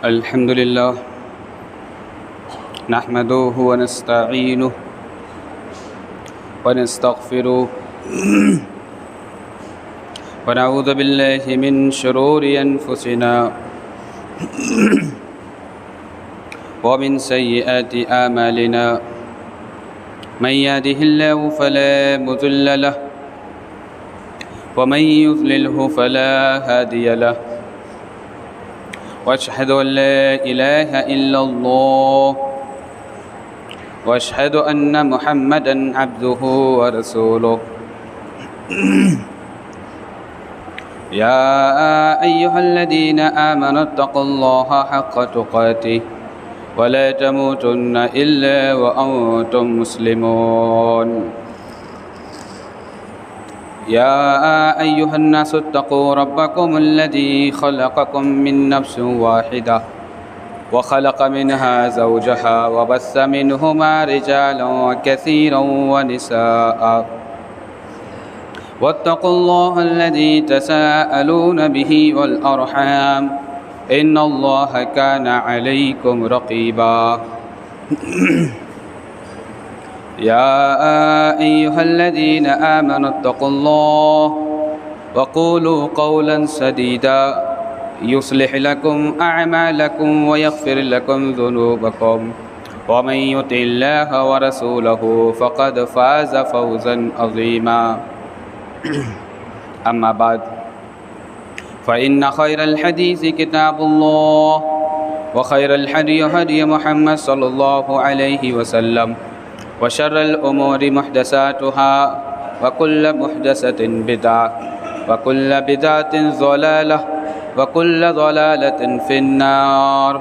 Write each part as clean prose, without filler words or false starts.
الحمد لله نحمده ونستعينه ونستغفره ونعوذ بالله من شرور أنفسنا ومن سيئات أعمالنا من يهده الله فلا مضل له ومن يضلله فلا هادي له وأشهد أن لا إله إلا الله وأشهد أن محمدًا عبده ورسوله يا أيها الذين آمنوا اتقوا الله حق تقاته ولا تموتن إلا وأنتم مسلمون يا أيها الناس اتقوا ربكم الذي خلقكم من نفس واحدة وخلق منها زوجها وبث منهما رجالا كثيرا ونساء واتقوا الله الذي تساءلون به والأرحام إن الله كان عليكم رقيبا يا أيها الذين آمنوا اتقوا الله وقولوا قولا سديدا يصلح لكم أعمالكم ويغفر لكم ذنوبكم ومن يطع الله ورسوله فقد فاز فوزا عظيما أما بعد فإن خير الحديث كتاب الله وخير الهدي هدي محمد صلى الله عليه وسلم وشر الأمور محدثاتها وكل محدثة بدعة وكل بدعة ضلالة وكل ضلالة في النار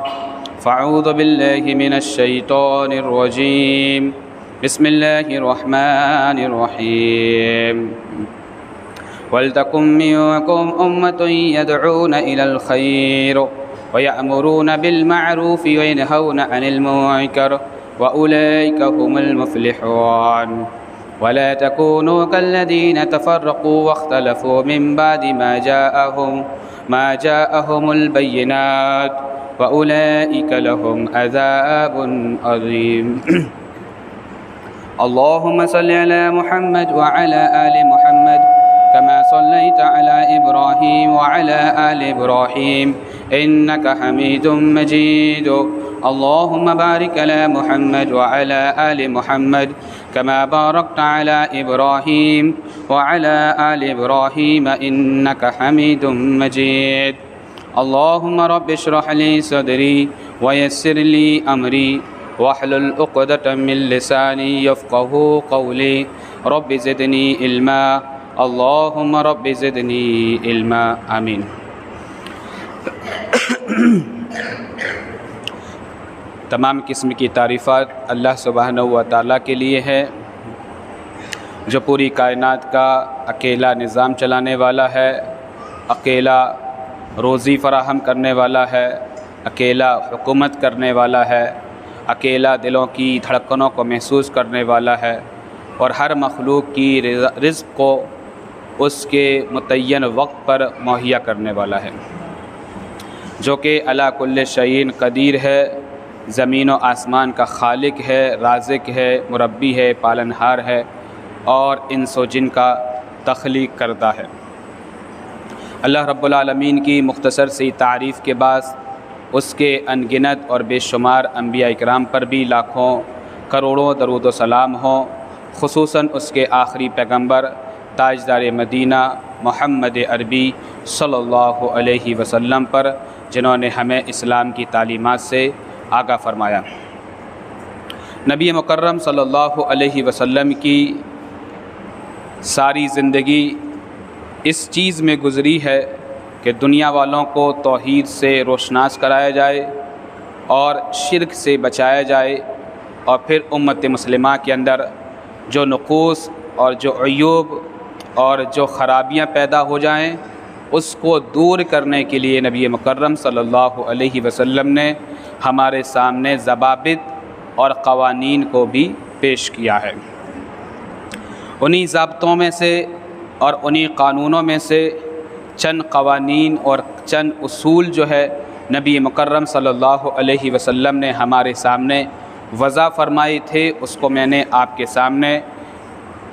فأعوذ بالله من الشيطان الرجيم بسم الله الرحمن الرحيم ولتكن منكم أمة يدعون إلى الخير ويأمرون بالمعروف وينهون عن المنكر وأولئك هم المفلحون ولا تكونوا كالذين تفرقوا واختلفوا من بعد ما جاءهم البينات وأولئك لهم عذاب عظيم اللهم صل على محمد وعلى آل محمد كما صليت على إبراهيم وعلى آل إبراهيم إنك حميد مجيد اللهم بارك على محمد وعلى آل محمد كما باركت على إبراهيم وعلى آل إبراهيم إنك حميد مجيد اللهم رب اشرح لي صدري ويسر لي أمري واحلل عقدة من لساني يفقهوا قولي رب زدني علما اللهم رب زدني علما آمين تمام قسم کی تعریفات اللہ سبحانہ و تعالیٰ کے لیے ہے جو پوری کائنات کا اکیلا نظام چلانے والا ہے، اکیلا روزی فراہم کرنے والا ہے، اکیلا حکومت کرنے والا ہے، اکیلا دلوں کی دھڑکنوں کو محسوس کرنے والا ہے اور ہر مخلوق کی رزق کو اس کے متعین وقت پر مہیا کرنے والا ہے، جو کہ علی کل شیء قدیر ہے، زمین و آسمان کا خالق ہے، رازق ہے، مربی ہے، پالنہار ہے اور انس و جن کا تخلیق کردہ ہے۔ اللہ رب العالمین کی مختصر سی تعریف کے بعد اس کے انگنت اور بے شمار انبیاء اکرام پر بھی لاکھوں کروڑوں درود و سلام ہوں، خصوصاً اس کے آخری پیغمبر تاجدار مدینہ محمد عربی صلی اللہ علیہ وسلم پر، جنہوں نے ہمیں اسلام کی تعلیمات سے آگاہ فرمایا۔ نبی مکرم صلی اللہ علیہ وسلم کی ساری زندگی اس چیز میں گزری ہے کہ دنیا والوں کو توحید سے روشناس کرایا جائے اور شرک سے بچایا جائے، اور پھر امت مسلمہ کے اندر جو نقوص اور جو عیوب اور جو خرابیاں پیدا ہو جائیں اس کو دور کرنے کے لیے نبی مکرم صلی اللہ علیہ وسلم نے ہمارے سامنے ضوابط اور قوانین کو بھی پیش کیا ہے۔ انہی ضابطوں میں سے اور انہی قانونوں میں سے چند قوانین اور چند اصول جو ہے نبی مکرم صلی اللہ علیہ وسلم نے ہمارے سامنے وضع فرمائے تھے، اس کو میں نے آپ کے سامنے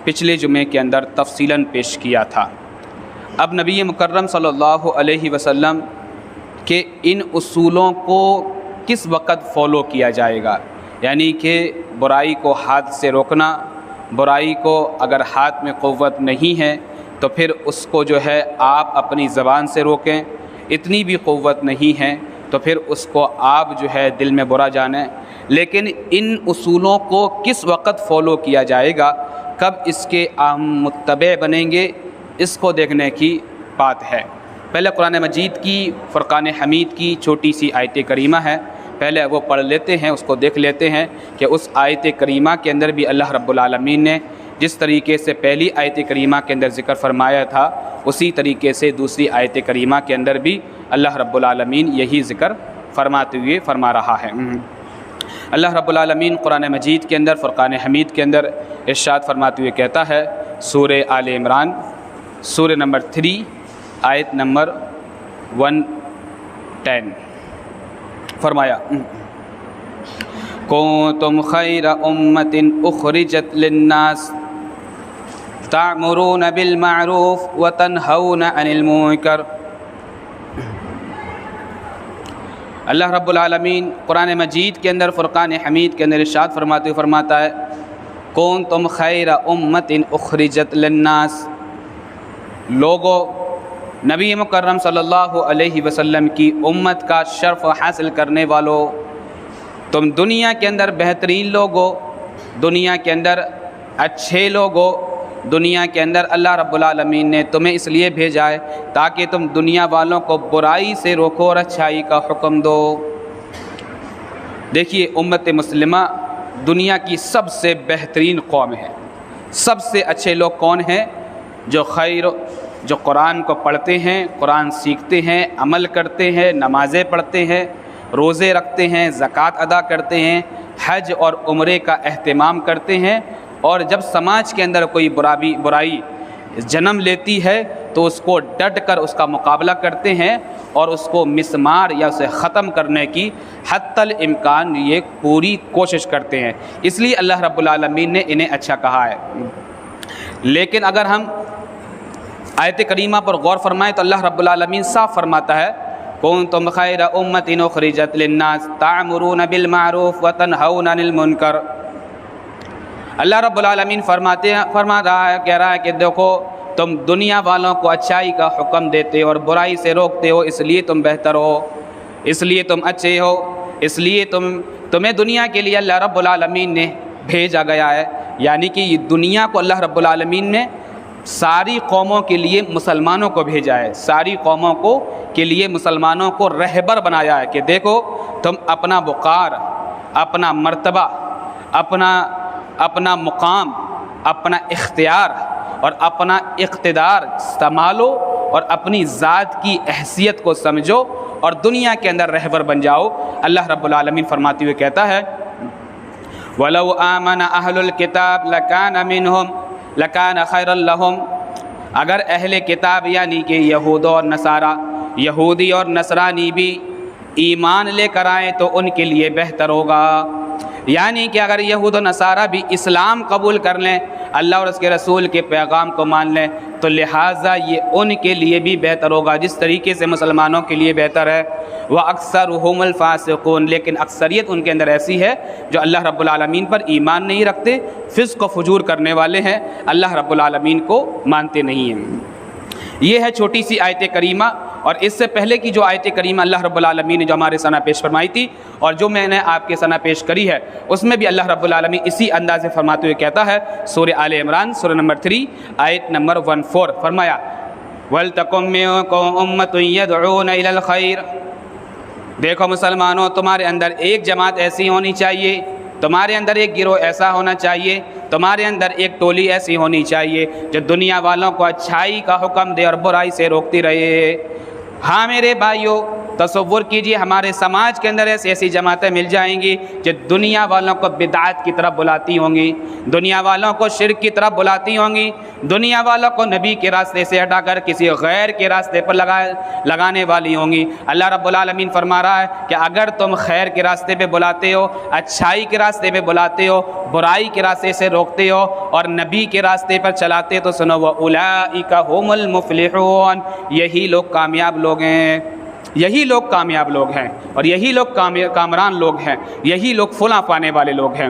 پچھلے جمعے کے اندر تفصیلاً پیش کیا تھا۔ اب نبی مکرم صلی اللہ علیہ وسلم کے ان اصولوں کو کس وقت فالو کیا جائے گا، یعنی کہ برائی کو ہاتھ سے روکنا، برائی کو اگر ہاتھ میں قوت نہیں ہے تو پھر اس کو جو ہے آپ اپنی زبان سے روکیں، اتنی بھی قوت نہیں ہے تو پھر اس کو آپ جو ہے دل میں برا جانیں۔ لیکن ان اصولوں کو کس وقت فالو کیا جائے گا، کب اس کے عام متبع بنیں گے، اس کو دیکھنے کی بات ہے۔ پہلے قرآن مجید کی فرقان حمید کی چھوٹی سی آیت کریمہ ہے، پہلے وہ پڑھ لیتے ہیں، اس کو دیکھ لیتے ہیں کہ اس آیت کریمہ کے اندر بھی اللہ رب العالمین نے جس طریقے سے پہلی آیت کریمہ کے اندر ذکر فرمایا تھا، اسی طریقے سے دوسری آیت کریمہ کے اندر بھی اللہ رب العالمین یہی ذکر فرماتے ہوئے فرما رہا ہے۔ اللہ رب العالمین قرآن مجید کے اندر فرقان حمید کے اندر ارشاد فرماتے ہوئے کہتا ہے، سورہ آل عمران سورہ نمبر 3 آیت نمبر 110 فرمایا، کنتم خیر امۃ اخرجت للناس تعمرون بالمعروف وتنہون عن المنکر۔ اللہ رب العالمین قرآن مجید کے اندر فرقان حمید کے اندر ارشاد فرماتے ہوئے فرماتا ہے، کنتم خیر امۃ اخرجت للناس، لوگو نبی مکرم صلی اللہ علیہ وسلم کی امت کا شرف حاصل کرنے والو، تم دنیا کے اندر بہترین لوگو، دنیا کے اندر اچھے لوگو، دنیا کے اندر اللہ رب العالمین نے تمہیں اس لیے بھیجا ہے تاکہ تم دنیا والوں کو برائی سے روکو اور اچھائی کا حکم دو۔ دیکھیے امت مسلمہ دنیا کی سب سے بہترین قوم ہے، سب سے اچھے لوگ کون ہیں؟ جو قرآن کو پڑھتے ہیں، قرآن سیکھتے ہیں، عمل کرتے ہیں، نمازیں پڑھتے ہیں، روزے رکھتے ہیں، زکوٰۃ ادا کرتے ہیں، حج اور عمرے کا اہتمام کرتے ہیں، اور جب سماج کے اندر کوئی برائی جنم لیتی ہے تو اس کو ڈٹ کر اس کا مقابلہ کرتے ہیں اور اس کو مسمار یا اسے ختم کرنے کی حتی الامکان یہ پوری کوشش کرتے ہیں۔ اس لیے اللہ رب العالمین نے انہیں اچھا کہا ہے۔ لیکن اگر ہم آیت کریمہ پر غور فرمائیں تو اللہ رب العالمین صاف فرماتا ہے، کنتم خیر امۃ اخرجت للناس تعمرون بالمعروف وتنہون عن المنکر۔ اللہ رب العالمین فرما رہا ہے، کہہ رہا ہے کہ دیکھو تم دنیا والوں کو اچھائی کا حکم دیتے اور برائی سے روکتے ہو، اس لیے تم بہتر ہو، اس لیے تم اچھے ہو، اس لیے تمہیں دنیا کے لیے اللہ رب العالمین نے بھیجا گیا ہے۔ یعنی کہ یہ دنیا کو اللہ رب العالمین نے ساری قوموں کے لیے مسلمانوں کو بھیجا ہے، ساری قوموں کے لیے مسلمانوں کو رہبر بنایا ہے کہ دیکھو تم اپنا وقار، اپنا مرتبہ، اپنا مقام، اپنا اختیار اور اپنا اقتدار سنبھالو اور اپنی ذات کی حیثیت کو سمجھو اور دنیا کے اندر رہبر بن جاؤ۔ اللہ رب العالمین فرماتے ہوئے کہتا ہے، وَلَوْ آمَنَ أَهْلُ الْكِتَابِ لَكَانَ خَيْرًا لَهُمْ، اگر اہل کتاب یعنی کہ یہود اور نصارہ، یہودی اور نصرانی بھی ایمان لے کر آئیں تو ان کے لیے بہتر ہوگا۔ یعنی کہ اگر یہود و نصارہ بھی اسلام قبول کر لیں، اللہ اور اس کے رسول کے پیغام کو مان لیں، تو لہٰذا یہ ان کے لیے بھی بہتر ہوگا جس طریقے سے مسلمانوں کے لیے بہتر ہے۔ وَأَكْثَرُهُمُ الْفَاسِقُونَ، لیکن اکثریت ان کے اندر ایسی ہے جو اللہ رب العالمین پر ایمان نہیں رکھتے، فسق و فجور کرنے والے ہیں، اللہ رب العالمین کو مانتے نہیں ہیں۔ یہ ہے چھوٹی سی آیت کریمہ، اور اس سے پہلے کی جو آیت کریمہ اللہ رب العالمین نے جو ہمارے سامنے پیش فرمائی تھی اور جو میں نے آپ کے سامنے پیش کری ہے، اس میں بھی اللہ رب العالمین اسی انداز سے فرماتے ہوئے کہتا ہے، سورہ آل عمران سورہ نمبر 3 آیت نمبر 14 فرمایا، وَلْتَكُن مِّنكُمْ أُمَّةٌ يَدْعُونَ إِلَى الْخَيْرِ، دیکھو مسلمانوں تمہارے اندر ایک جماعت ایسی ہونی چاہیے، تمہارے اندر ایک گروہ ایسا ہونا چاہیے، تمہارے اندر ایک ٹولی ایسی ہونی چاہیے جو دنیا والوں کو اچھائی کا حکم دے اور برائی سے روکتی رہے۔ ہاں میرے بھائیوں، تصور کیجئے ہمارے سماج کے اندر ایسی جماعتیں مل جائیں گی جو دنیا والوں کو بدعات کی طرف بلاتی ہوں گی، دنیا والوں کو شرک کی طرف بلاتی ہوں گی، دنیا والوں کو نبی کے راستے سے ہٹا کر کسی غیر کے راستے پر لگانے والی ہوں گی۔ اللہ رب العالمین فرما رہا ہے کہ اگر تم خیر کے راستے پہ بلاتے ہو، اچھائی کے راستے پہ بلاتے ہو، برائی کے راستے سے روکتے ہو اور نبی کے راستے پر چلاتے ہو تو سنو وَأُولَئِكَ هُمُ الْمُفْلِحُونَ، یہی لوگ کامیاب لوگ ہیں، یہی لوگ کامیاب لوگ ہیں اور یہی لوگ کامران لوگ ہیں، یہی لوگ فلاں پانے والے لوگ ہیں۔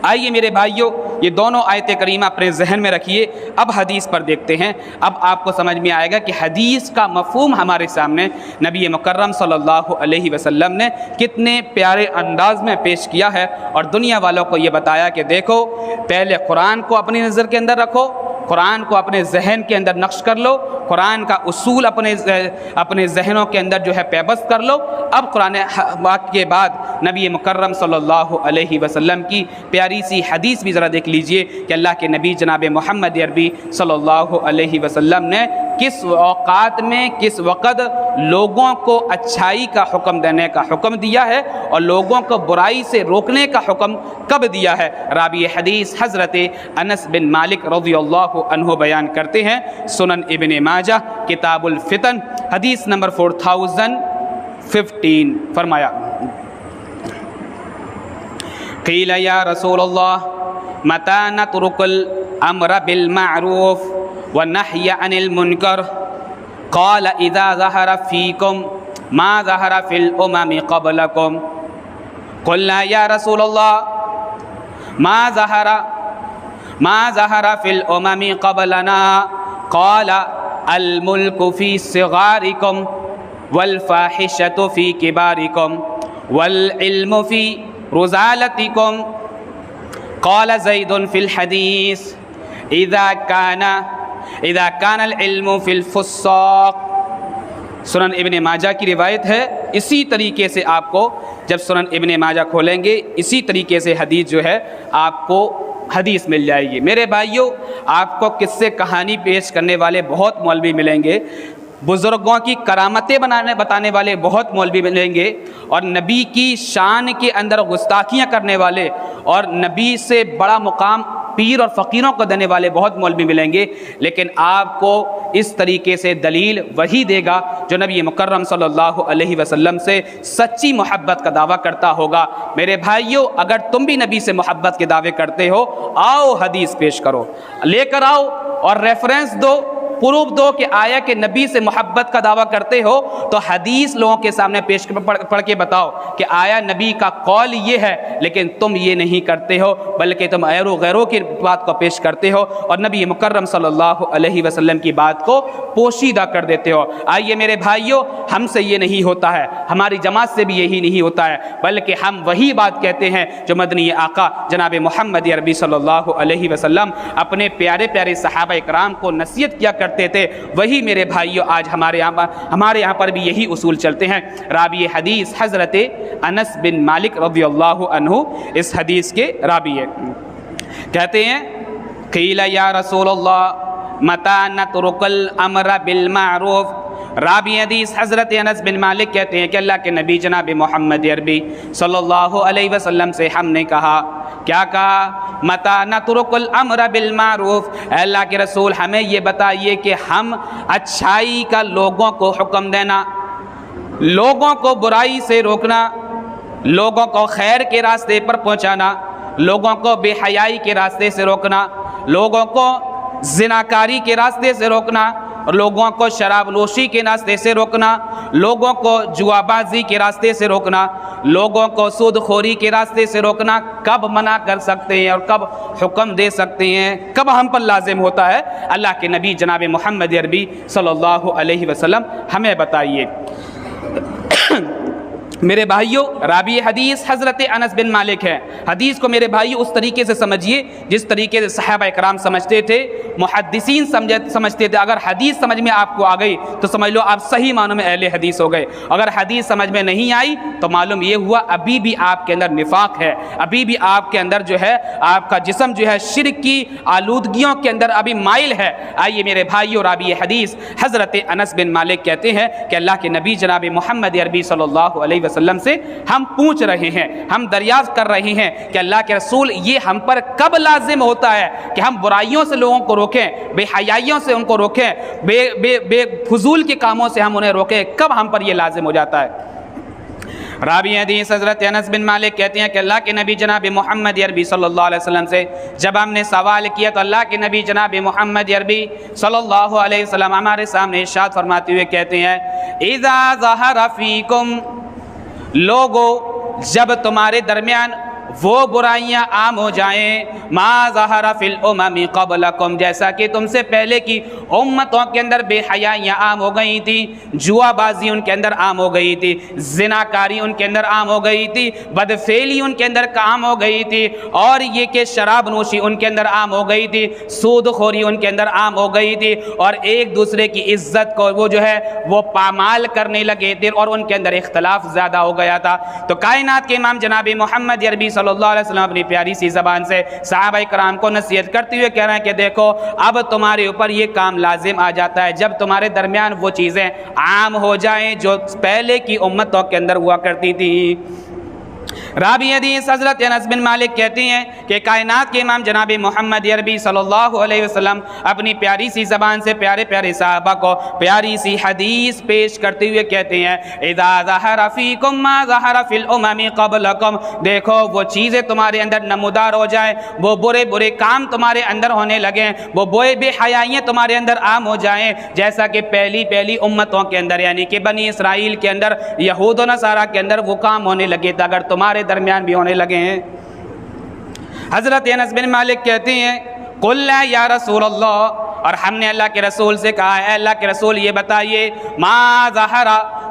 آئیے میرے بھائیوں، یہ دونوں آیت کریمہ اپنے ذہن میں رکھیے، اب حدیث پر دیکھتے ہیں۔ اب آپ کو سمجھ میں آئے گا کہ حدیث کا مفہوم ہمارے سامنے نبی مکرم صلی اللہ علیہ وسلم نے کتنے پیارے انداز میں پیش کیا ہے اور دنیا والوں کو یہ بتایا کہ دیکھو، پہلے قرآن کو اپنی نظر کے اندر رکھو، قرآن کو اپنے ذہن کے اندر نقش کر لو، قرآن کا اصول اپنے ذہنوں کے اندر جو ہے پیبست کر لو۔ اب قرآن پاک کے بعد نبی مکرم صلی اللہ علیہ وسلم کی پیاری سی حدیث بھی ذرا دیکھ لیجئے کہ اللہ کے نبی جناب محمد عربی صلی اللہ علیہ وسلم نے کس اوقات میں کس وقت لوگوں کو اچھائی کا حکم دینے کا حکم دیا ہے اور لوگوں کو برائی سے روکنے کا حکم کب دیا ہے۔ راوی حدیث حضرت انس بن مالک رضی اللہ عنہ بیان کرتے ہیں، سنن ابن ماجہ کتاب الفتن حدیث نمبر 4015 فرمایا، قیل یا رسول اللہ متی نترک الامر بالمعروف والنہی عن المنکر قال اذا ظہر فیکم ما ظہر فی الامم قبلکم قلنا یا رسول اللہ ما ظہر فی الامم قبلنا قال الملک فی صغارکم والفاحشۃ فی کبارکم والعلم فی رزالتکم قال زید فی الحدیث اذا کان العلم فی الفساق۔ سنن ابن ماجہ کی روایت ہے، اسی طریقے سے آپ کو جب سنن ابن ماجہ کھولیں گے اسی طریقے سے حدیث جو ہے آپ کو حدیث مل جائے گی۔ میرے بھائیوں، آپ کو قصے کہانی پیش کرنے والے بہت مولوی ملیں گے، بزرگوں کی کرامتیں بتانے والے بہت مولوی ملیں گے اور نبی کی شان کے اندر گستاخیاں کرنے والے اور نبی سے بڑا مقام پیر اور فقیروں کو دینے والے بہت مولوی ملیں گے، لیکن آپ کو اس طریقے سے دلیل وہی دے گا جو نبی مکرم صلی اللہ علیہ وسلم سے سچی محبت کا دعویٰ کرتا ہوگا۔ میرے بھائیوں، اگر تم بھی نبی سے محبت کے دعوے کرتے ہو، آؤ حدیث پیش کرو، لے کر آؤ اور ریفرنس دو، پروف دو کہ آیا کہ نبی سے محبت کا دعویٰ کرتے ہو تو حدیث لوگوں کے سامنے پڑھ کے بتاؤ کہ آیا نبی کا قول یہ ہے لیکن تم یہ نہیں کرتے ہو بلکہ تم غیروں کی بات کو پیش کرتے ہو اور نبی مکرم صلی اللہ علیہ وسلم کی بات کو پوشیدہ کر دیتے ہو۔ آئیے میرے بھائیوں، ہم سے یہ نہیں ہوتا ہے، ہماری جماعت سے بھی یہی نہیں ہوتا ہے، بلکہ ہم وہی بات کہتے ہیں جو مدنی آقا جناب محمد عربی صلی اللہ علیہ وسلم اپنے پیارے پیارے صحابہ اکرام کو نصیحت کیا کرتے تھے، وہی میرے بھائیوں آج ہمارے یہاں پر بھی یہی اصول چلتے ہیں۔ راوی حدیث حضرت انس بن مالک رضی اللہ عنہ اس حدیث کے راوی ہیں، کہتے ہیں قیل یا رسول اللہ متی نترک الامر بالمعروف۔ راوی حدیث حضرت انس بن مالک کہتے ہیں کہ اللہ کے نبی جناب محمد عربی صلی اللہ علیہ وسلم سے ہم نے کہا، کیا کہا؟ متی نترک الامر بالمعروف، اے اللہ کے رسول ہمیں یہ بتائیے کہ ہم اچھائی کا لوگوں کو حکم دینا، لوگوں کو برائی سے روکنا، لوگوں کو خیر کے راستے پر پہنچانا، لوگوں کو بے حیائی کے راستے سے روکنا، لوگوں کو زناکاری کے راستے سے روکنا، لوگوں کو شراب نوشی کے راستے سے روکنا، لوگوں کو جوا بازی کے راستے سے روکنا، لوگوں کو سود خوری کے راستے سے روکنا، کب منع کر سکتے ہیں اور کب حکم دے سکتے ہیں، کب ہم پر لازم ہوتا ہے؟ اللہ کے نبی جناب محمد عربی صلی اللہ علیہ وسلم ہمیں بتائیے۔ میرے بھائیوں راوی حدیث حضرت انس بن مالک ہے۔ حدیث کو میرے بھائیوں اس طریقے سے سمجھیے جس طریقے سے صحابہ اکرام سمجھتے تھے، محدثین سمجھتے تھے۔ اگر حدیث سمجھ میں آپ کو آ گئی تو سمجھ لو آپ صحیح معنوں میں اہل حدیث ہو گئے، اگر حدیث سمجھ میں نہیں آئی تو معلوم یہ ہوا ابھی بھی آپ کے اندر نفاق ہے، ابھی بھی آپ کے اندر جو ہے آپ کا جسم جو ہے شرک کی آلودگیوں کے اندر ابھی مائل ہے۔ آئیے میرے بھائیوں راوی حدیث حضرت انس بن مالک کہتے ہیں کہ اللہ کے نبی جناب محمد عربی صلی اللہ علیہ وسلم سے ہم پوچھ رہے ہیں، ہم دریافت کر رہے ہیں کہ اللہ کے رسول یہ ہم پر کب لازم ہوتا ہے کہ ہم برائیوں سے لوگوں کو روکیں، بے حیائیوں سے ان کو روکیں، بے فضول کے کاموں سے ہم انہیں روکیں، کب ہم پر یہ لازم ہو جاتا ہے؟ راوی حدیث حضرت انس بن مالک کہتے ہیں کہ اللہ کے نبی جناب محمد عربی صلی اللہ علیہ وسلم سے جب ہم نے سوال کیا تو اللہ کے نبی جناب محمد عربی صلی اللہ علیہ وسلم ہمارے سامنے ارشاد فرماتے ہوئے کہتے ہیں اذا ظہر فیکم، لوگوں جب تمہارے درمیان وہ برائیاں عام ہو جائیں، ما ظہر فی الامم قبلکم، جیسا کہ تم سے پہلے کی امتوں کے اندر بے حیائیاں عام ہو گئی تھی، جوا بازی ان کے اندر عام ہو گئی تھی، زناکاری ان کے اندر عام ہو گئی تھی، بدفعلی ان کے اندر عام ہو گئی تھی، اور یہ کہ شراب نوشی ان کے اندر عام ہو گئی تھی، سود خوری ان کے اندر عام ہو گئی تھی، اور ایک دوسرے کی عزت کو وہ جو ہے وہ پامال کرنے لگے تھے، اور ان کے اندر اختلاف زیادہ ہو گیا تھا۔ تو کائنات کے امام جناب محمد عربی صلی اللہ علیہ وسلم اپنی پیاری سی زبان سے صحابہ کرام کو نصیحت کرتے ہوئے کہہ رہے ہیں کہ دیکھو اب تمہارے اوپر یہ کام لازم آ جاتا ہے جب تمہارے درمیان وہ چیزیں عام ہو جائیں جو پہلے کی امتوں کے اندر ہوا کرتی تھی۔ راوی حدیث حضرت انس بن مالک کہتے ہیں کہ کائنات کے امام جناب محمد عربی صلی اللہ علیہ وسلم اپنی پیاری سی زبان سے پیارے پیارے صحابہ کو پیاری سی حدیث پیش کرتے ہوئے کہتے ہیں اذا ظہر فیکم ما ظہر فی الامم قبلکم، دیکھو وہ چیزیں تمہارے اندر نمودار ہو جائیں، وہ برے برے کام تمہارے اندر ہونے لگیں، وہ بے حیائیاں تمہارے اندر عام ہو جائیں جیسا کہ پہلی امتوں کے اندر یعنی کہ بنی اسرائیل کے اندر، یہود و نصارہ کے اندر وہ کام ہونے لگے تھے، اگر تمہارے درمیان بھی ہونے لگے ہیں۔ حضرت انس بن مالک کہتے ہیں قُلْنَا یا رسول اللہ، اور ہم نے اللہ کے رسول سے کہا ہے اللہ کے رسول یہ بتائیے ما ظہر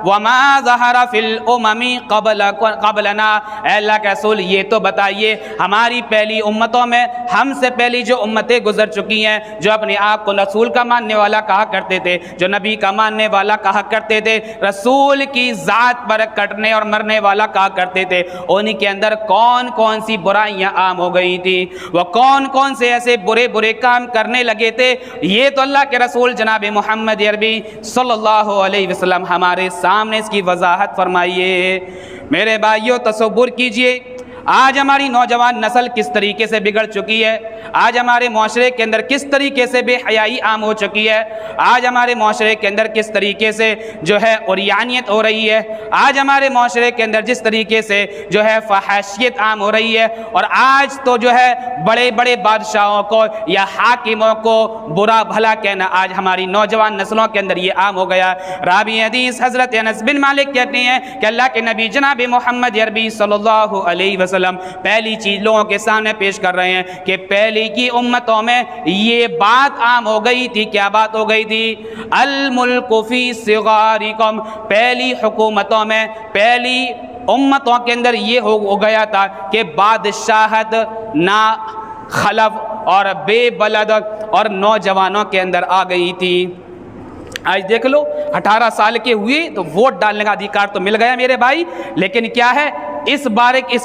وما ظہر فی الامم قبلنا، اے اللہ کے رسول یہ تو بتائیے ہماری پہلی امتوں میں ہم سے پہلی جو امتیں گزر چکی ہیں جو اپنے آپ کو رسول کا ماننے والا کہا کرتے تھے، جو نبی کا ماننے والا کہا کرتے تھے، رسول کی ذات پر کٹنے اور مرنے والا کہا کرتے تھے، انہی کے اندر کون کون سی برائیاں عام ہو گئی تھی، وہ کون کون سے ایسے برے برے کام کرنے لگے تھے، یہ تو اللہ کے رسول جناب محمد عربی صلی اللہ علیہ وسلم ہمارے سامنے اس کی وضاحت فرمائیے۔ میرے بھائیوں تصور کیجئے آج ہماری نوجوان نسل کس طریقے سے بگڑ چکی ہے، آج ہمارے معاشرے کے اندر کس طریقے سے بے حیائی عام ہو چکی ہے، آج ہمارے معاشرے کے اندر کس طریقے سے جو ہے عریانیت ہو رہی ہے، آج ہمارے معاشرے کے اندر جس طریقے سے جو ہے فحاشیت عام ہو رہی ہے، اور آج تو جو ہے بڑے بڑے بادشاہوں کو یا حاکموں کو برا بھلا کہنا آج ہماری نوجوان نسلوں کے اندر یہ عام ہو گیا۔ راوی حدیث حضرت انس بن مالک کہتے ہیں کہ اللہ کے نبی جناب محمد عربی صلی اللہ علیہ وسلم پہلی چیز لوگوں کے سامنے پیش کر رہے ہیں کہ پہلی کی امتوں میں یہ بات عام ہو گئی تھی، کیا بات ہو گئی تھی؟ الملک فی صغارکم، پہلی حکومتوں میں پہلی امتوں کے اندر یہ ہو گیا تھا کہ بادشاہت نا خلف اور بے بلد اور نوجوانوں کے اندر آ گئی تھی۔ آج دیکھ لو 18 سال کے ہوئے تو ووٹ ڈالنے کا ادھیکار تو مل گیا میرے بھائی، لیکن کیا ہے اس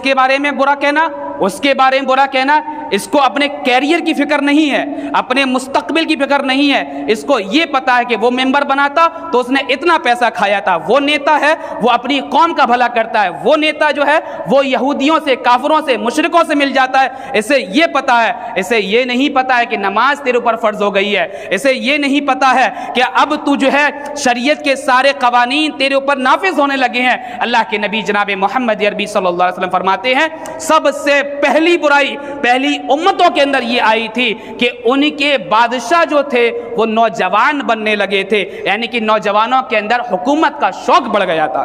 کے بارے میں برا کہنا، اس کے بارے میں برا کہنا، اس کو اپنے کیریئر کی فکر نہیں ہے، اپنے مستقبل کی فکر نہیں ہے، اس کو یہ پتا ہے کہ وہ ممبر بناتا تو اس نے اتنا پیسہ کھایا تھا، وہ نیتا ہے وہ اپنی قوم کا بھلا کرتا ہے، وہ نیتا جو ہے وہ یہودیوں سے کافروں سے مشرکوں سے مل جاتا ہے، اسے یہ پتا ہے، اسے یہ نہیں پتا ہے کہ نماز تیرے اوپر فرض ہو گئی ہے، اسے یہ نہیں پتا ہے کہ اب تو جو ہے شریعت کے سارے قوانین تیرے اوپر نافذ ہونے لگے ہیں۔ اللہ کے نبی جناب محمد عربی صلی اللہ علیہ وسلم فرماتے ہیں سب سے پہلی برائی پہلی امتوں کے اندر یہ آئی تھی کہ ان کے بادشاہ جو تھے وہ نوجوان بننے لگے تھے، یعنی کہ نوجوانوں کے اندر حکومت کا شوق بڑھ گیا تھا۔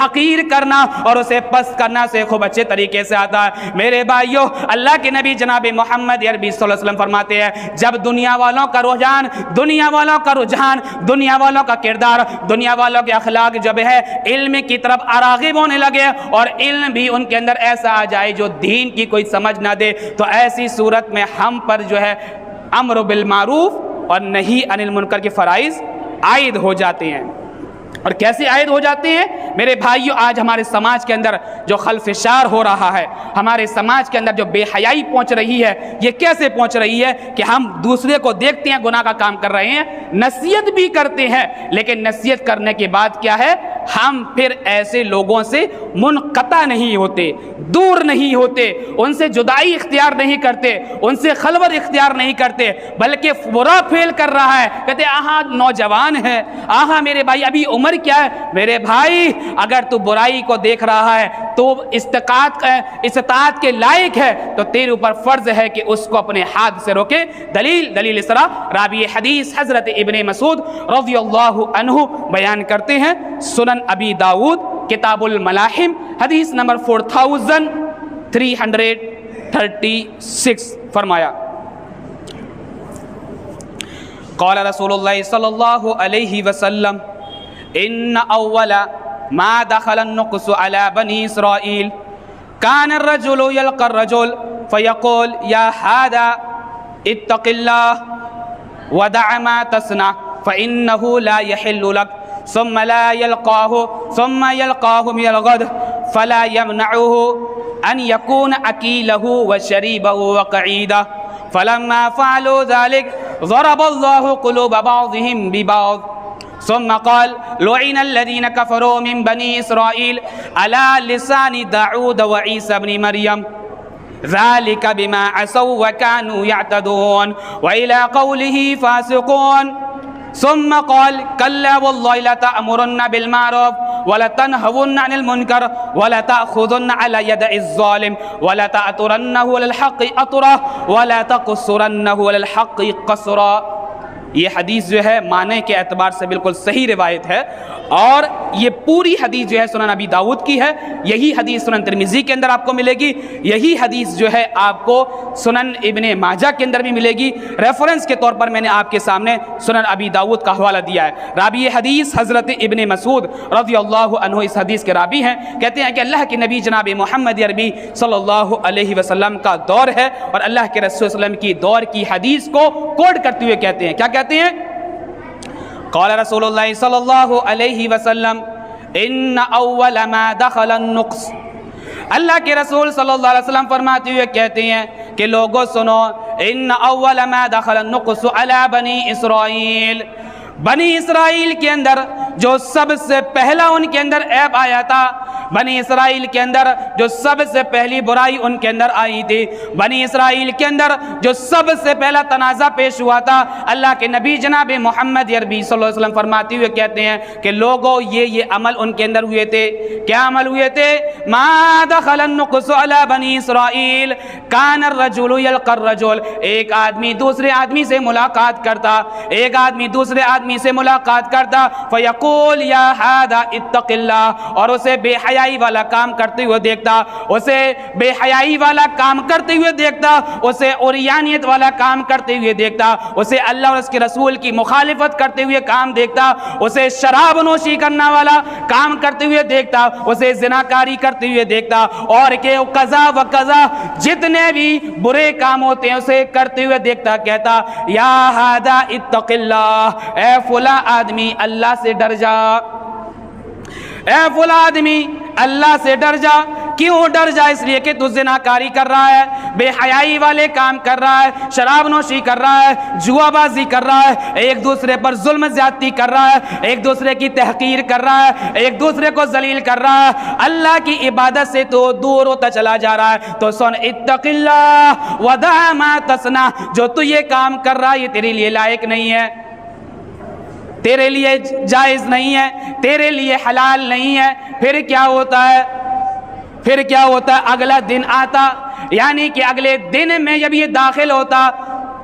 حقیر کرنا اور اسے پست کرنا سے خوب اچھے طریقے سے آتا ہے۔ میرے بھائیوں، اللہ کے نبی جناب محمد عربی صلی اللہ علیہ وسلم فرماتے ہیں جب دنیا والوں کا رجحان، دنیا والوں کا کردار، دنیا والوں کے اخلاق جب ہے علم کی طرف راغب ہونے لگے اور علم بھی ان کے اندر ایسا آ جائے جو دین کی کوئی سمجھ نہ دے، تو ایسی صورت میں ہم پر جو ہے امر بالمعروف اور نہی عن المنکر کے فرائض عائد ہو جاتے ہیں۔ اور کیسے عائد ہو جاتے ہیں میرے بھائیوں؟ آج ہمارے سماج کے اندر جو خلفشار ہو رہا ہے، ہمارے سماج کے اندر جو بے حیائی پہنچ رہی ہے، یہ کیسے پہنچ رہی ہے کہ ہم دوسرے کو دیکھتے ہیں گناہ کا کام کر رہے ہیں، نصیحت بھی کرتے ہیں، لیکن نصیحت کرنے کے بعد کیا ہے، ہم پھر ایسے لوگوں سے منقطع نہیں ہوتے، دور نہیں ہوتے، ان سے جدائی اختیار نہیں کرتے، ان سے خلوت اختیار نہیں کرتے، بلکہ برا فعل کر رہا ہے، کہتے ہیں آہاں نوجوان ہے، آہاں میرے بھائی ابھی عمر کیا ہے؟ میرے بھائی اگر تو برائی کو دیکھ رہا ہے تو استطاعت کے لائق ہے تو تیرے اوپر فرض ہے کہ اس کو اپنے ہاتھ سے روکے۔ دلیل اس طرح راوی حدیث حضرت ابن مسعود رضی اللہ عنہ بیان کرتے ہیں، سنن ابی داؤد کتاب الملاحم حدیث نمبر 4336 فرمایا قال رسول اللہ صلی اللہ علیہ وسلم ان اول ما دخل النقص على بني اسرائيل كان الرجل يلقى الرجل فيقول يا هذا اتق الله ودع ما تصنع فإنه لا يحل لك ثم يلقاه من الغد فلا يمنعه أن يكون أكيله وشريبه وقعيده فلما فعلوا ذلك ضرب الله قلوب بعضهم ببعض ثم قال لعن الذين كفروا من بني إسرائيل على لسان داود وعيسى بن مريم ذلك بما عصوا وكانوا يعتدون وإلى قوله فاسقون ثم قال كلا والله لتأمرن بالمعروف ولتنهون عن المنكر ولا تأخذن على يد الظالم ولا تأترنه على الحق أطره ولا تقصرنه على الحق قصرا۔ یہ حدیث جو ہے معنی کے اعتبار سے بالکل صحیح روایت ہے، اور یہ پوری حدیث جو ہے سنن ابی داؤد کی ہے، یہی حدیث سنن ترمذی کے اندر آپ کو ملے گی، یہی حدیث جو ہے آپ کو سنن ابن ماجہ کے اندر بھی ملے گی۔ ریفرنس کے طور پر میں نے آپ کے سامنے سنن ابی داؤد کا حوالہ دیا ہے۔ راوی حدیث حضرت ابن مسعود رضی اللہ عنہ اس حدیث کے راوی ہیں، کہتے ہیں کہ اللہ کے نبی جناب محمد عربی صلی اللہ علیہ وسلم کا دور ہے، اور اللہ کے رسول صلی اللہ علیہ وسلم کی دور کی حدیث کو کوٹ کرتے ہوئے کہتے ہیں، کیا کہتے ہیں؟ قال رسول اللہ صلی اللہ علیہ وسلم ان اول ما دخل النقص، اللہ کے رسول صلی اللہ علیہ وسلم فرماتے ہوئے کہتے ہیں کہ لوگوں سنو، ان اول ما دخل النقص علی بنی اسرائیل، بنی اسرائیل کے اندر جو سب سے پہلا ان کے اندر عیب آیا تھا، بنی اسرائیل کے اندر جو سب سے پہلی برائی ان کے اندر آئی تھی، بنی اسرائیل کے اندر جو سب سے پہلا تنازع پیش ہوا تھا، اللہ کے نبی جناب محمد عربی صلی اللہ علیہ وسلم فرماتے ہوئے کہتے ہیں کہ لوگوں یہ عمل ان کے اندر ہوئے تھے۔ کیا عمل ہوئے تھے؟ ما دخل النقص علی بنی اسرائیل کان الرجل یلقى الرجل، ایک آدمی دوسرے آدمی سے ملاقات کرتا، ایک آدمی دوسرے آدمی سے ملاقات کرتا، فیقول یا ھذا اتق اللہ، اور اسے بے حیائی والا کام کرتے ہوئے دیکھتا، اسے بے حیائی والا کام کرتے ہوئے دیکھتا، اسے اوریانیت والا کام کرتے ہوئے دیکھتا، اسے اللہ اور اس کے رسول کی مخالفت کرتے ہوئے کام دیکھتا، اسے شراب نوشی کرنا والا کام کرتے ہوئے دیکھتا، اسے زناکاری کرتے ہوئے دیکھتا، اور کہ قضا و قضا جتنے بھی برے کام ہوتے ہیں اسے کرتے ہوئے دیکھتا، کہتا یا ھذا اتق اللہ، اے فلاں آدمی اللہ سے ڈر جا، اے فلاں آدمی اللہ سے ڈر جا۔ کیوں ڈر جا؟ اس لیے کہ تو زناکاری کر رہا ہے، بے حیائی والے کام کر رہا ہے، شراب نوشی کر رہا ہے، جوا بازی کر رہا ہے، ایک دوسرے پر ظلم زیادتی کر رہا ہے، ایک دوسرے کی تحقیر کر رہا ہے، ایک دوسرے کو ذلیل کر رہا ہے، اللہ کی عبادت سے تو دور ہوتا چلا جا رہا ہے۔ تو سن اتق اللہ ودع ما تصنع، جو تو یہ کام کر رہا ہے یہ تیرے لیے لائق نہیں ہے، تیرے لیے جائز نہیں ہے، تیرے لیے حلال نہیں ہے۔ پھر کیا ہوتا ہے؟ پھر کیا ہوتا ہے؟ اگلا دن آتا، یعنی کہ اگلے دن میں جب یہ داخل ہوتا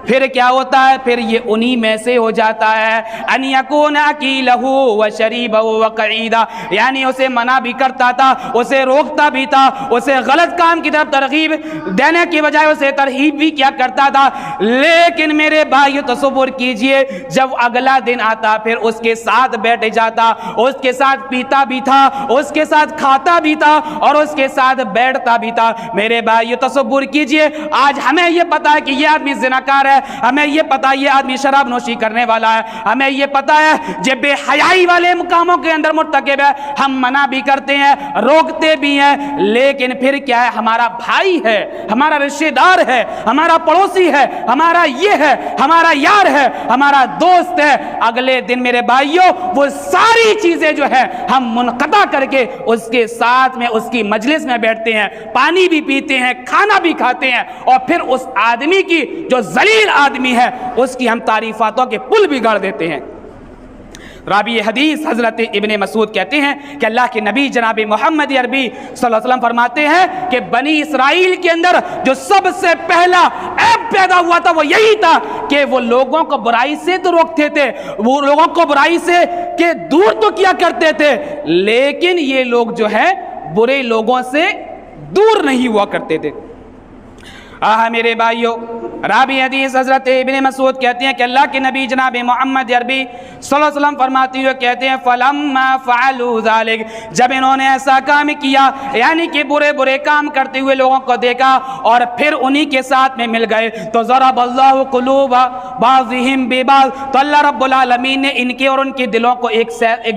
پھر کیا ہوتا ہے؟ پھر یہ انہی میں سے ہو جاتا ہے ان یکون اکیلہ و شریبہ و قعیدہ، یعنی اسے منع بھی کرتا تھا، اسے روکتا بھی تھا، اسے غلط کام کی طرف ترغیب دینے کی بجائے اسے ترغیب بھی کیا کرتا تھا، لیکن میرے بھائیو تصور کیجئے جب اگلا دن آتا پھر اس کے ساتھ بیٹھ جاتا، اس کے ساتھ پیتا بھی تھا، اس کے ساتھ کھاتا بھی تھا اور اس کے ساتھ بیٹھتا بھی تھا۔ میرے بھائیو تصور کیجئے آج ہمیں یہ پتا ہے کہ یہ آدمی زناکار ہے، ہمیں یہ پتا ہے یہ آدمی شراب نوشی کرنے والا ہے، ہمیں یہ پتا ہے یہ بے حیائی والے مقاموں کے اندر مرتکب ہے، ہم منع بھی کرتے ہیں، روکتے بھی ہیں، لیکن پھر کیا ہے؟ ہمارا بھائی ہے، ہمارا رشتہ دار ہے، ہمارا پڑوسی ہے، ہمارا یہ ہے، ہمارا یار ہے، ہمارا دوست ہے، اگلے دن میرے بھائیوں وہ ساری چیزیں جو ہے ہم منقطع کر کے اس کے ساتھ میں اس کی مجلس میں بیٹھتے ہیں، پانی بھی پیتے ہیں، کھانا بھی کھاتے ہیں، اور پھر اس آدمی کی جو ذلیل آدمی ہے اس کی ہم تعریفاتوں کے پل بھی گاڑ دیتے ہیں۔ راوی حدیث حضرت ابن مسعود کہتے ہیں کہ اللہ کے نبی جناب محمد عربی صلی اللہ علیہ وسلم فرماتے ہیں کہ بنی اسرائیل کے اندر جو سب سے پہلا عیب پیدا ہوا تھا وہ یہی تھا کہ وہ لوگوں کو برائی سے تو روکتے تھے، وہ لوگوں کو برائی سے کہ دور تو کیا کرتے تھے، لیکن یہ لوگ جو ہے برے لوگوں سے دور نہیں ہوا کرتے تھے۔ میرے بھائیو، راوی حدیث حضرت ابن مسعود کہتے ہیں کہ اللہ کے نبی جناب محمد عربی صلی اللہ علیہ وسلم فرماتے ہوئے کہتے ہیں فَلَمَّا فَعَلُوا ذَلِكَ، جب انہوں نے ایسا کام کیا یعنی کہ برے برے کام کرتے ہوئے لوگوں کو دیکھا اور پھر انہی کے ساتھ میں مل گئے تو ضرب اللہ قلوب بعضهم ببعض، تو اللہ رب العالمین نے ان کے اور ان کے دلوں کو ایک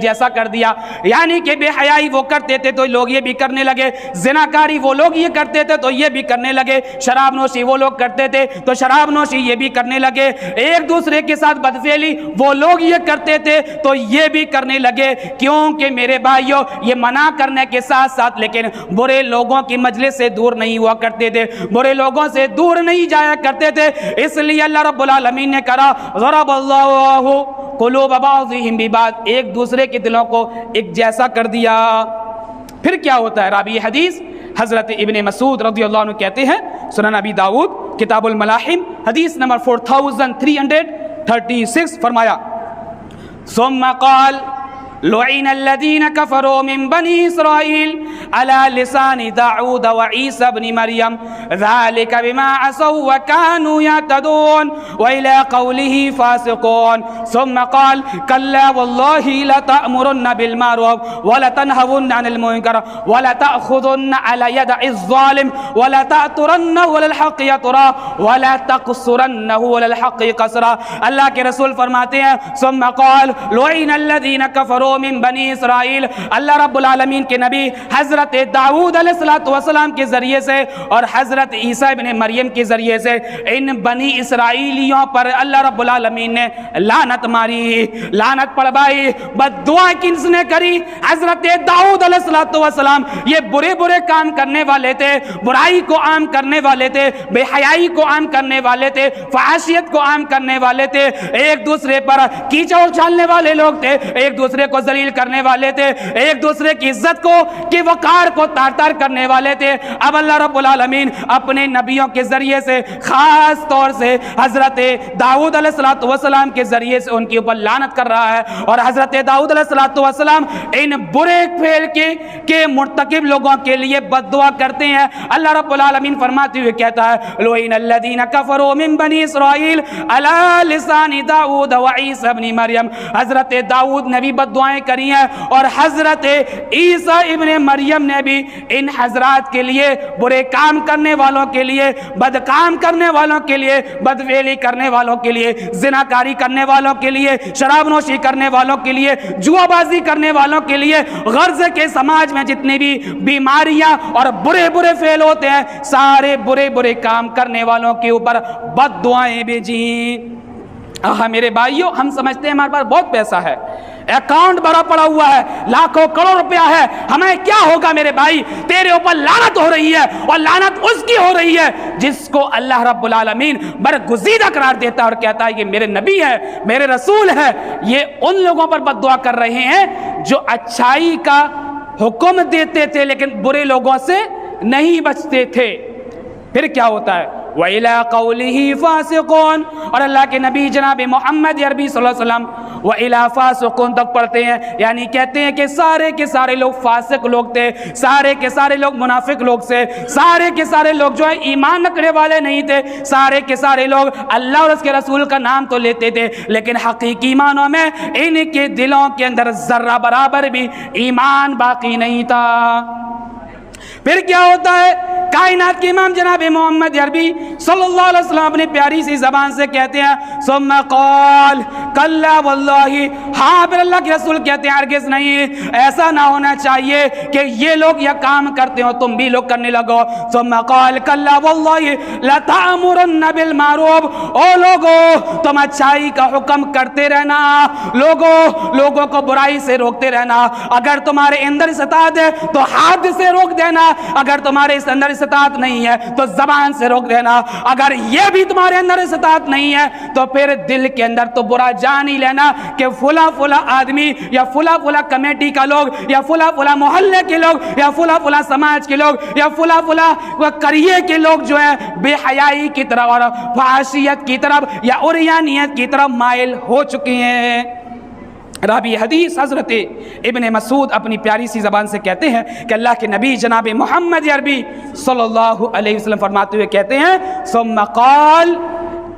جیسا کر دیا، یعنی کہ بے حیائی وہ کرتے تھے تو لوگ یہ بھی کرنے لگے، زناکاری وہ لوگ یہ کرتے تھے تو یہ بھی کرنے لگے، شراب نوشی وہ لوگ کرتے تھے تو شراب نوشی یہ بھی کرنے لگے، ایک دوسرے کے ساتھ بدفعلی وہ لوگ یہ کرتے تھے تو یہ بھی کرنے لگے، کیونکہ میرے بھائیوں یہ منع کرنے کے ساتھ ساتھ لیکن برے لوگوں کی مجلس سے دور نہیں ہوا کرتے تھے، برے لوگوں سے دور نہیں جایا کرتے تھے، اس لیے اللہ رب العالمین نے کہا ضرب اللہ قلوب بعضهم ببعض، ایک دوسرے کے دلوں کو ایک جیسا کر دیا۔ پھر کیا ہوتا ہے؟ راوی حدیث حضرت ابن مسعود رضی اللہ عنہ کہتے ہیں سنن ابی داؤد کتاب الملاحم حدیث نمبر 4336 فرمایا ثم قال لعن الذين كفروا من بني إسرائيل على لسان داود وعيسى بن مريم ذلك بما عصوا وكانوا يعتدون وإلى قوله فاسقون ثم قال كلا والله لتأمرن بالمعروف ولتنهون عن المنكر ولتأخذن على يد الظالم ولتأترنه على الحق يطرا ولا تقصرنه على الحق قصرا۔ اللہ کے رسول فرماتے ہیں ثم قال لعن الذين كفروا من بنی اسرائیل، اللہ رب العالمین کے نبی حضرت داؤد علیہ السلام کے ذریعے سے اور حضرت عیسیٰ ابن مریم کے ذریعے سے ان بنی اسرائیلیوں پر اللہ رب العالمین نے لعنت ماری، لعنت پڑھوائی، بد دعا کس نے کری؟ حضرت داؤد علیہ السلام یہ برے برے کام کرنے والے تھے، برائی کو عام کرنے والے تھے، بے حیائی کو عام کرنے والے تھے، فحاشیت کو عام کرنے والے تھے، ایک دوسرے پر کیچڑ اچھالنے والے لوگ تھے، ایک دوسرے کو ذلیل کرنے والے تھے، ایک دوسرے کی عزت کو کی وقار کو تار تار کرنے والے تھے۔ اب اللہ رب العالمین اپنے نبیوں کے ذریعے سے خاص طور سے حضرت داؤد علیہ السلام کے ذریعے سے ان کے اوپر لعنت کر رہا ہے، اور حضرت داؤد علیہ السلام ان برے فعل کے مرتکب لوگوں کے لیے بد دعا کرتے ہیں۔ اللہ رب العالمین فرماتے ہوئے کہتا ہے لعن الذین کفروا من بنی اسرائیل علی لسان داؤد وعیسی ابن مریم، حضرت داؤد نے بھی بد دعائیں کری ہیں اور حضرت عیسیٰ ابن مریم نے بھی ان حضرات کے لیے، برے کام کرنے والوں کے لیے، بد کام کرنے والوں کے لیے، بدفعلی کرنے والوں کے لیے، زناکاری کرنے والوں کے لیے، شراب نوشی کرنے والوں کے لیے، جوا بازی کرنے والوں کے لیے، غرض کے سماج میں جتنی بھی بیماریاں اور برے برے فعل ہوتے ہیں سارے برے برے کام کرنے والوں کے اوپر بد دعائیں بھیجیں۔ میرے بھائیوں ہم سمجھتے ہیں ہمارے پاس بہت پیسہ ہے، اکاؤنٹ بڑا پڑا ہوا ہے، لاکھوں کروڑ روپیہ ہے، ہمیں کیا ہوگا؟ میرے بھائی تیرے اوپر لعنت ہو رہی ہے، اور لعنت اس کی ہو رہی ہے جس کو اللہ رب العالمین برگزیدہ قرار دیتا ہے اور کہتا ہے یہ میرے نبی ہے، میرے رسول ہے۔ یہ ان لوگوں پر بد دعا کر رہے ہیں جو اچھائی کا حکم دیتے تھے لیکن برے لوگوں سے نہیں بچتے تھے۔ پھر کیا ہوتا ہے وَإِلَىٰ قَوْلِهِ فَاسِقُونَ، اور اللہ کے نبی جناب محمد عربی صلی اللہ علیہ وسلم وَإِلَىٰ فَاسِقُونَ تک پڑھتے ہیں، یعنی کہتے ہیں کہ سارے کے سارے لوگ فاسق لوگ تھے، سارے کے سارے لوگ منافق لوگ سے، سارے کے سارے لوگ جو ہے ایمان رکھنے والے نہیں تھے، سارے کے سارے لوگ اللہ اور اس کے رسول کا نام تو لیتے تھے لیکن حقیقی معنوں میں ان کے دلوں کے اندر ذرہ برابر بھی ایمان باقی نہیں تھا۔ پھر کیا ہوتا ہے؟ کائنات کے امام جناب محمد عربی صلی اللہ علیہ وسلم اپنی پیاری سی زبان سے کہتے ہیں ثم قال کلا واللہ، ہاں پھر اللہ کے رسول کہتے ہیں ہرگز نہیں، ایسا نہ ہونا چاہیے کہ یہ لوگ یہ کام کرتے ہو تم بھی لوگ کرنے لگو۔ ثم قال کلا واللہ لتأمرن بالمعروف، او لوگو تم اچھائی کا حکم کرتے رہنا، لوگوں کو برائی سے روکتے رہنا، اگر تمہارے اندر استطاعت ہے تو ہاتھ سے روک دینا، اگر تمہارے اس اندر استطاعت نہیں ہے تو زبان سے روک دینا، اگر یہ بھی تمہارے اندر استطاعت نہیں ہے تو پھر دل کے اندر تو برا جان ہی لینا کہ فلاں فلاں آدمی یا فلاں فلاں کمیٹی کا لوگ یا فلاں فلاں محلے کے لوگ یا فلاں فلاں سماج کے لوگ یا فلاں فلاں قریے کے لوگ جو ہے بے حیائی کی طرف اور فحاشیت کی طرف یا عریانیت کی طرف مائل ہو چکے ہیں۔ راوی حدیث حضرت ابن مسعود اپنی پیاری سی زبان سے کہتے ہیں کہ اللہ کے نبی جناب محمد عربی صلی اللہ علیہ وسلم فرماتے ہوئے کہتے ہیں ثم قال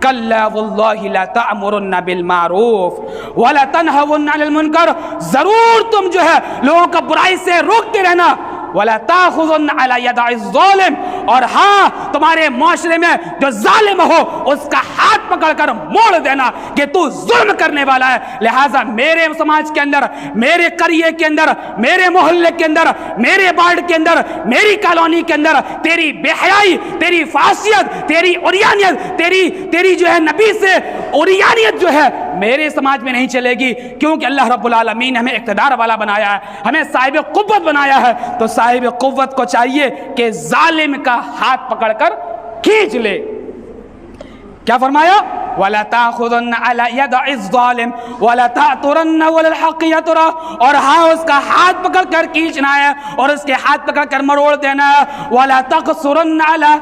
کلا واللہ لا تأمرن بالمعروف ولا تنہون عن المنکر، ضرور تم جو ہے لوگوں کا برائی سے روکتے رہنا، ولا تاخذن علی ید الظالم، اور ہاں تمہارے معاشرے میں جو ظالم ہو اس کا ہاتھ پکڑ کر موڑ دینا کہ تو ظلم کرنے والا ہے۔ لہٰذا میرے سماج کے اندر، میرے قریے کے اندر، میرے محلے کے اندر، میرے وارڈ کے اندر، میری کالونی کے اندر تیری بے حیائی، تیری فحاشیت، تیری عریانیت، تیری جو ہے نبی سے عریانیت جو ہے میرے سماج میں نہیں چلے گی، کیونکہ اللہ رب العالمین ہمیں اقتدار والا بنایا ہے، ہمیں صاحب قوت بنایا ہے، تو صاحب قوت کو چاہیے کہ ظالم کا ہاتھ پکڑ کر کھینچ لے۔ کیا فرمایا؟ وَلَا تَأْخُذُنَّ عَلَى يَدَعِ الظَّالِمِ وَلَا تَأْتُرَنَّ وَلَلْحَقِّ يَتُرَى، اور ہاں اس کا ہاتھ پکڑ کر کھینچنا ہے اور اس کے ہاتھ پکڑ کر مروڑ دینا ہے۔ وَلَا تَقْصُرَنَّ عَلَى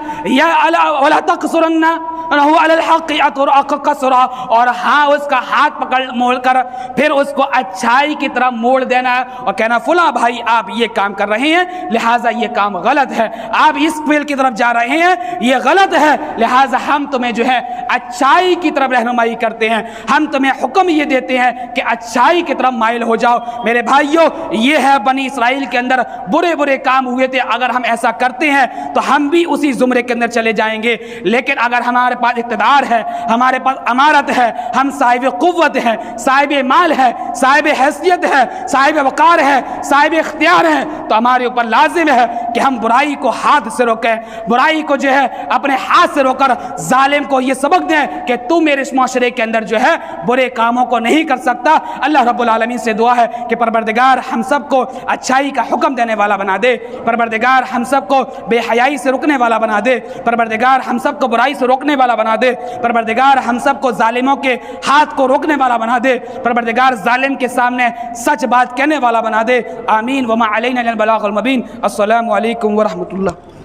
الْحَقِّ يَتُرَى، اور ہاں اس کا ہاتھ پکڑ موڑ کر پھر اس کو اچھائی کی طرف موڑ دینا ہے اور کہنا فلاں بھائی آپ یہ کام کر رہے ہیں لہٰذا یہ کام غلط ہے، آپ اس فعل کی طرف جا رہے ہیں یہ غلط ہے، لہٰذا ہم تمہیں جو ہے اچھائی کی طرف رہنمائی کرتے ہیں، ہم تمہیں حکم یہ دیتے ہیں کہ اچھائی کی طرف مائل ہو جاؤ۔ میرے بھائیوں، یہ ہے بنی اسرائیل کے اندر برے برے کام ہوئے تھے، اگر ہم ایسا کرتے ہیں تو ہم بھی اسی زمرے کے اندر چلے جائیں گے، لیکن اگر ہمارے پاس اقتدار ہے، ہمارے پاس امارت ہے، ہم صاحب قوت ہیں، صاحب مال ہے، صاحب حیثیت ہے، صاحب وقار ہے، صاحب اختیار ہے، تو ہمارے اوپر لازم ہے کہ ہم برائی کو ہاتھ سے روکیں، برائی کو جو ہے اپنے ہاتھ سے روک کر ظالم کو یہ سبق دیں کہ تو میرے اس معاشرے کے اندر جو ہے برے کاموں کو نہیں کر سکتا۔ اللہ رب العالمین سے دعا ہے کہ پروردگار ہم سب کو اچھائی کا حکم دینے والا بنا دے، پروردگار ہم سب کو بے حیائی سے روکنے والا بنا دے، پروردگار ہم سب کو برائی سے روکنے والا بنا دے، پروردگار ہم سب کو ظالموں کے ہاتھ کو روکنے والا بنا دے، پروردگار ظالم کے سامنے سچ بات کہنے والا بنا دے۔ آمین۔ وما علینا الا البلاغ المبین۔ السلام علیکم ورحمۃ اللہ۔